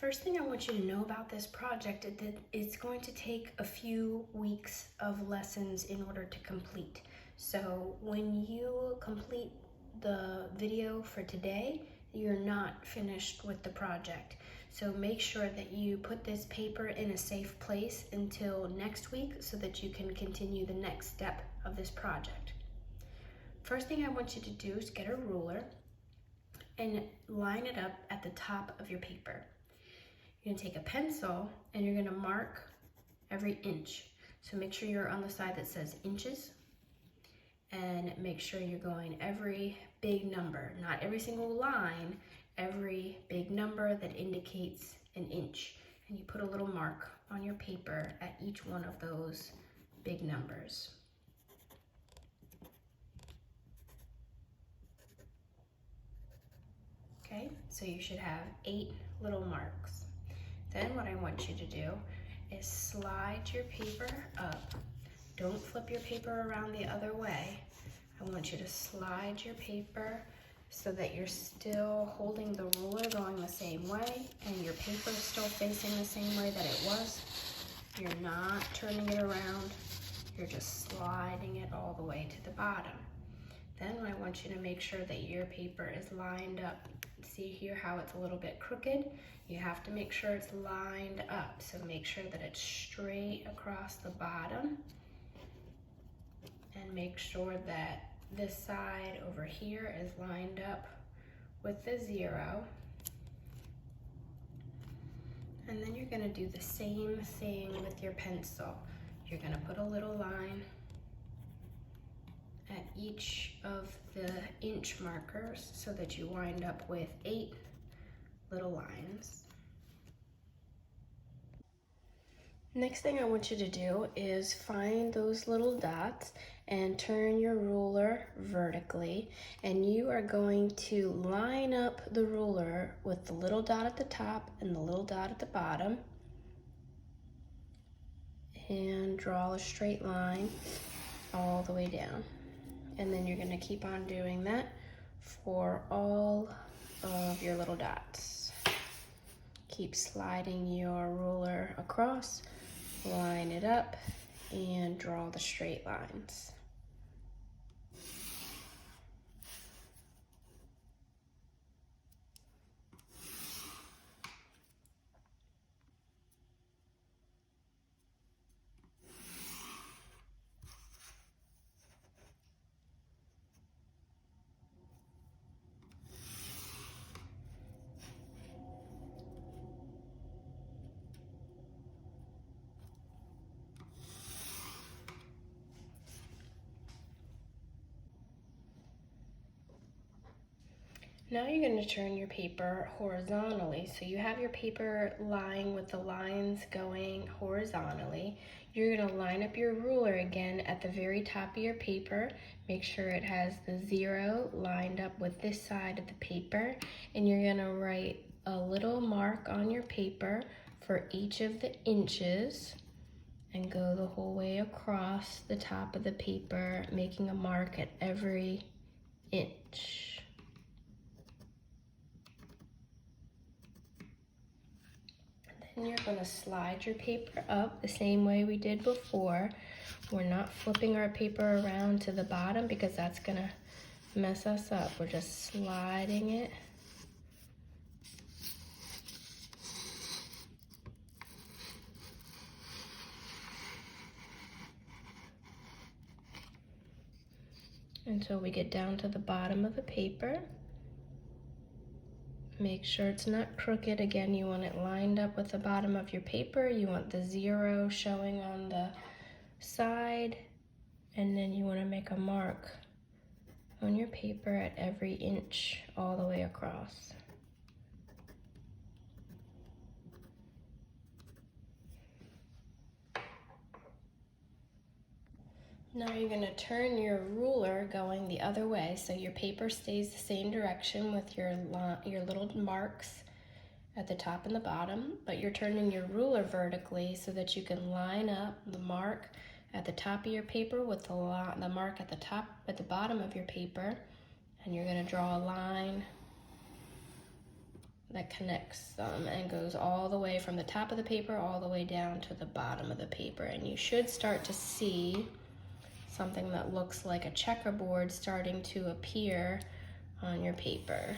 First thing I want you to know about this project is that it's going to take a few weeks of lessons in order to complete. So when you complete the video for today, you're not finished with the project. So make sure that you put this paper in a safe place until next week so that you can continue the next step of this project. First thing I want you to do is get a ruler and line it up at the top of your paper. You're gonna take a pencil and you're gonna mark every inch. So make sure you're on the side that says inches, and make sure you're going every big number, not every single line, every big number that indicates an inch. And you put a little mark on your paper at each one of those big numbers. Okay, so you should have 8 little marks. Then what I want you to do is slide your paper up. Don't flip your paper around the other way. I want you to slide your paper so that you're still holding the ruler going the same way and your paper is still facing the same way that it was. You're not turning it around. You're just sliding it all the way to the bottom. Then I want you to make sure that your paper is lined up. See here how it's a little bit crooked? You have to make sure it's lined up. So make sure that it's straight across the bottom. And make sure that this side over here is lined up with the 0. And then you're gonna do the same thing with your pencil. You're gonna put a little line at each of the inch markers so that you wind up with 8 little lines. Next thing I want you to do is find those little dots and turn your ruler vertically, and you are going to line up the ruler with the little dot at the top and the little dot at the bottom and draw a straight line all the way down. And then you're gonna keep on doing that for all of your little dots. Keep sliding your ruler across, line it up, and draw the straight lines. Now you're going to turn your paper horizontally. So you have your paper lying with the lines going horizontally. You're going to line up your ruler again at the very top of your paper. Make sure it has the 0 lined up with this side of the paper. And you're going to write a little mark on your paper for each of the inches and go the whole way across the top of the paper, making a mark at every inch. And you're going to slide your paper up the same way we did before. We're not flipping our paper around to the bottom because that's going to mess us up. We're just sliding it. Until we get down to the bottom of the paper. Make sure it's not crooked. Again, you want it lined up with the bottom of your paper. You want the 0 showing on the side. And then you want to make a mark on your paper at every inch all the way across. Now you're going to turn your ruler going the other way so your paper stays the same direction with your little marks at the top and the bottom, but you're turning your ruler vertically so that you can line up the mark at the top of your paper with the mark at the bottom of your paper, and you're going to draw a line that connects them and goes all the way from the top of the paper all the way down to the bottom of the paper. And you should start to see something that looks like a checkerboard starting to appear on your paper.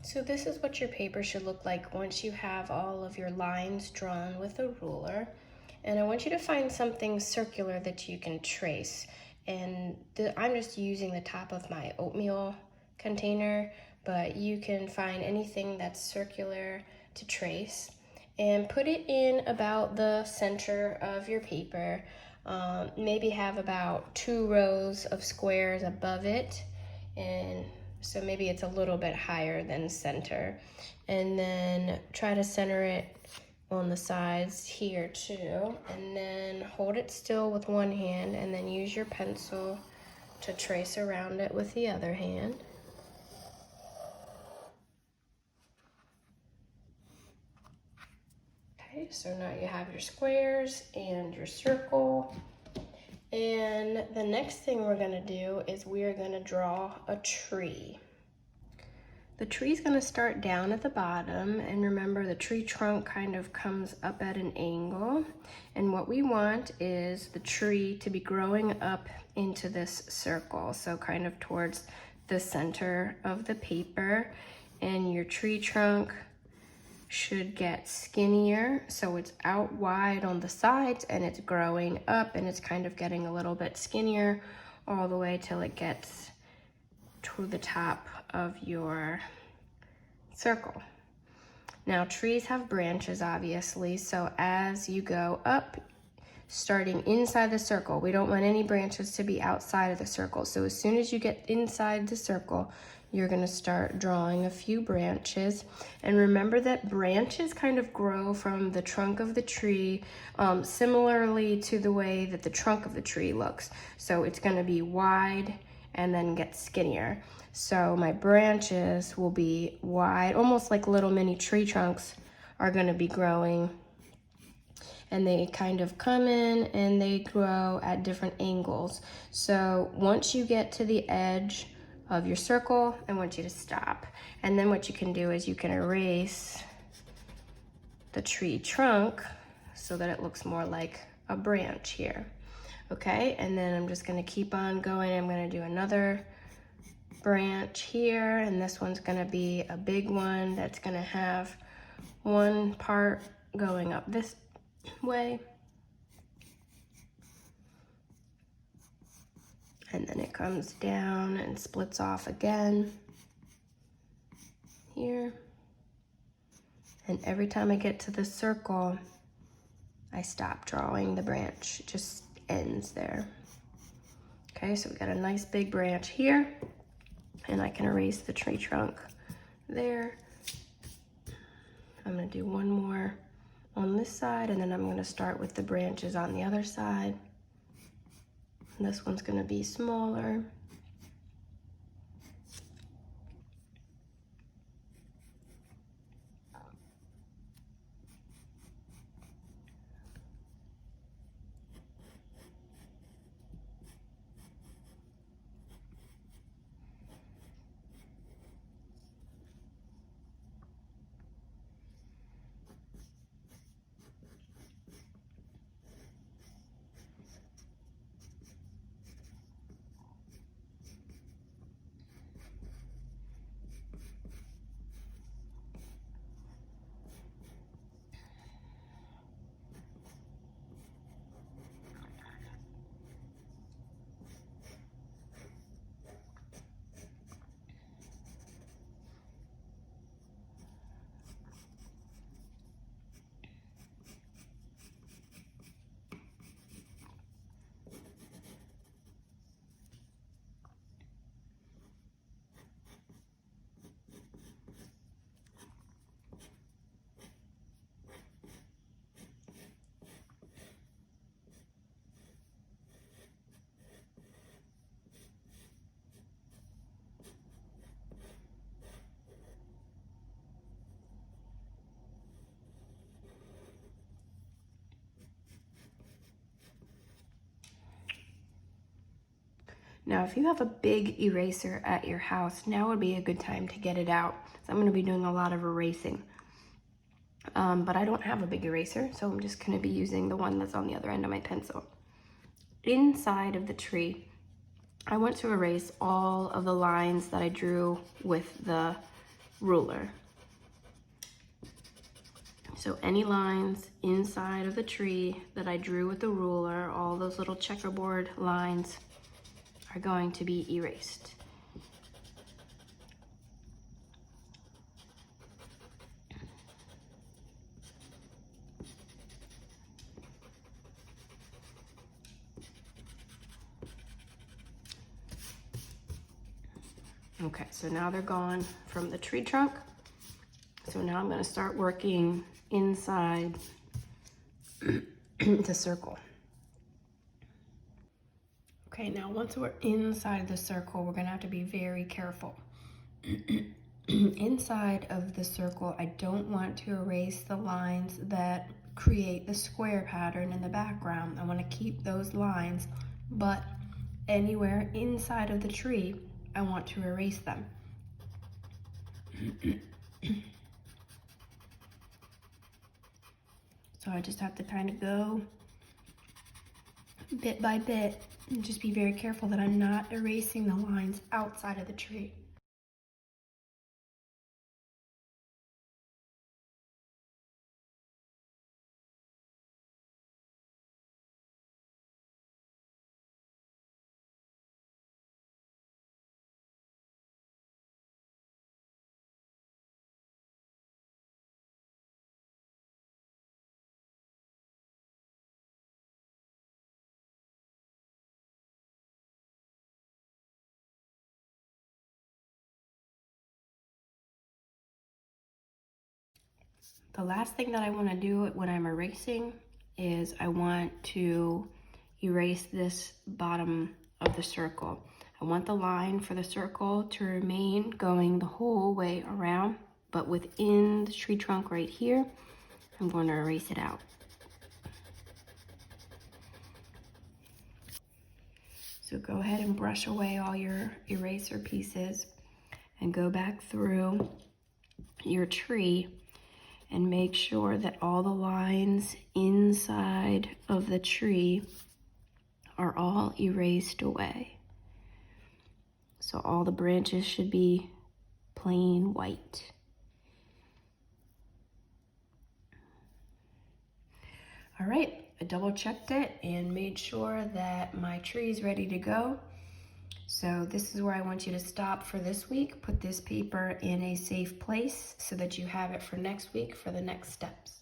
So this is what your paper should look like once you have all of your lines drawn with a ruler. And I want you to find something circular that you can trace. And I'm just using the top of my oatmeal container, but you can find anything that's circular to trace. And put it in about the center of your paper. Maybe have about 2 rows of squares above it, and so maybe it's a little bit higher than center. And then try to center it on the sides here too. And then hold it still with one hand and then use your pencil to trace around it with the other hand. Okay, so now you have your squares and your circle. And the next thing we're gonna do is we're gonna draw a tree. The tree's gonna start down at the bottom, and remember the tree trunk kind of comes up at an angle. And what we want is the tree to be growing up into this circle, so kind of towards the center of the paper. And your tree trunk should get skinnier, so it's out wide on the sides and it's growing up and it's kind of getting a little bit skinnier all the way till it gets to the top of your circle. Now trees have branches obviously, so as you go up, starting inside the circle, we don't want any branches to be outside of the circle. So as soon as you get inside the circle, you're gonna start drawing a few branches. And remember that branches kind of grow from the trunk of the tree, similarly to the way that the trunk of the tree looks. So it's gonna be wide and then get skinnier. So my branches will be wide, almost like little mini tree trunks are gonna be growing. And they kind of come in and they grow at different angles. So once you get to the edge of your circle, I want you to stop. And then what you can do is you can erase the tree trunk so that it looks more like a branch here. Okay, and then I'm just gonna keep on going. I'm gonna do another branch here, and this one's gonna be a big one that's gonna have one part going up this way. And then it comes down and splits off again here. And every time I get to the circle, I stop drawing the branch. It just ends there. Okay, so we got a nice big branch here, and I can erase the tree trunk there. I'm gonna do one more on this side, and then I'm gonna start with the branches on the other side. And this one's gonna be smaller. Now, if you have a big eraser at your house, now would be a good time to get it out. So I'm gonna be doing a lot of erasing. But I don't have a big eraser, so I'm just gonna be using the one that's on the other end of my pencil. Inside of the tree, I want to erase all of the lines that I drew with the ruler. So any lines inside of the tree that I drew with the ruler, all those little checkerboard lines, are going to be erased. Okay, so now they're gone from the tree trunk. So now I'm gonna start working inside the circle. Okay, now once we're inside the circle, we're gonna have to be very careful. Inside of the circle, I don't want to erase the lines that create the square pattern in the background. I want to keep those lines, but anywhere inside of the tree, I want to erase them. So I just have to kind of go bit by bit and just be very careful that I'm not erasing the lines outside of the tree. The last thing that I want to do when I'm erasing is I want to erase this bottom of the circle. I want the line for the circle to remain going the whole way around, but within the tree trunk right here, I'm going to erase it out. So go ahead and brush away all your eraser pieces and go back through your tree and make sure that all the lines inside of the tree are all erased away. So all the branches should be plain white. All right, I double checked it and made sure that my tree is ready to go. So this is where I want you to stop for this week. Put this paper in a safe place so that you have it for next week for the next steps.